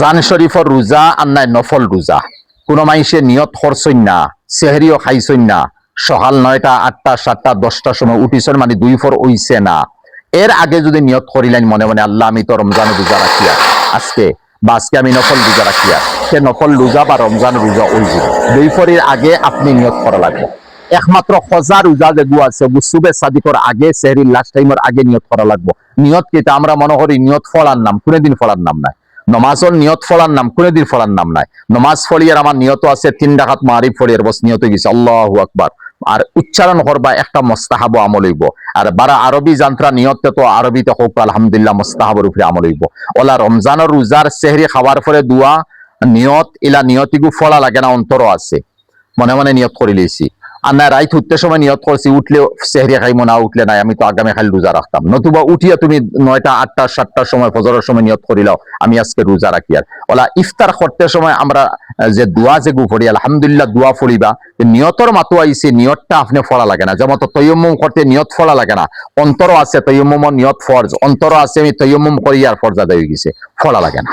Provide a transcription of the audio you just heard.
জান শরীফর রোজা আর নাই নফল রোজা। কোন মাইসে নিয়ত করছই না, সেহরিও খাইছই না, সকাল 9টা 8টা 7টা 10টার সময় উঠিছন মানে 2 ফর হইছে না, এর আগে যদি নিয়ত করিলেন মনে মনে আল্লাহ আমি তো রমজান রোজা রাখিয়া আজকে বা আজকে আমি নফল রোজা রাখিয়া, সে নফল রোজা বা রমজান রোজা ওই 2 ফরের আগে আপনি নিয়ত করা লাগবে। একমাত্র খজা রোজা যেগুলো আছে সুবে সাদিকর আগে সেহরির লাস্ট টাইমের আগে নিয়ত করা লাগবে। নিয়ত কি আমরা মনে করি নিয়ত ফলার নাম, কোনদিন ফলার নাম নাই। নমাজর নিয়ত ফলার নাম, কোনদিন ফলার নাম নাই। নমাজ ফলিয়ার আমার নিয়ত আছে 3 রাকাত মাগরিব ফলিয়ার বস নিয়ত হয়ে গেছে আল্লাহু আকবার, আর উচ্চারণ করবা একটা মুস্তাহাব আমল হইব। আর বারা আরবি যন্ত্রা নিয়তে তো আরবিতে হোক আলহামদুলিল্লাহ মুস্তাহাবের উপরে আমল হইব। ওলা রমজানের রোজার সেহরি খাওয়ার পরে দোয়া নিয়ত ইলা নিয়তিগু ফলা লাগে না, অন্তরও আছে, মনে মনে নিয়ত করে লইছি। আর না রাইত উঠতে সময় নিয়ত করছি উঠলে সেহরি খাইমো, না উঠলে নাই, আমি তো আগামী খালি রোজা রাখতাম। নতুবা উঠিয়া তুমি 9টা 8টা 7টার সময় ফজরের সময় নিয়ত করিলাও আমি আজকে রোজা রাখি। আর ওলা ইফতার করতে সময় আমরা যে দোয়া যে গু পড়ি আলহামদুলিল্লাহ দোয়া পড়িবা, নিয়তর মাতো আইছে, নিয়তটা আপনি ফলা লাগে না। যেমন তৈয়ম্মুম করতে নিয়ত ফলা লাগে না, অন্তরও আছে তৈয়ম্মুম নিয়ত ফরজ, অন্তরও আছে আমি তৈয়ম্মুম করি আর ফরজ আদায় হয়ে গেছে, ফলা লাগে না।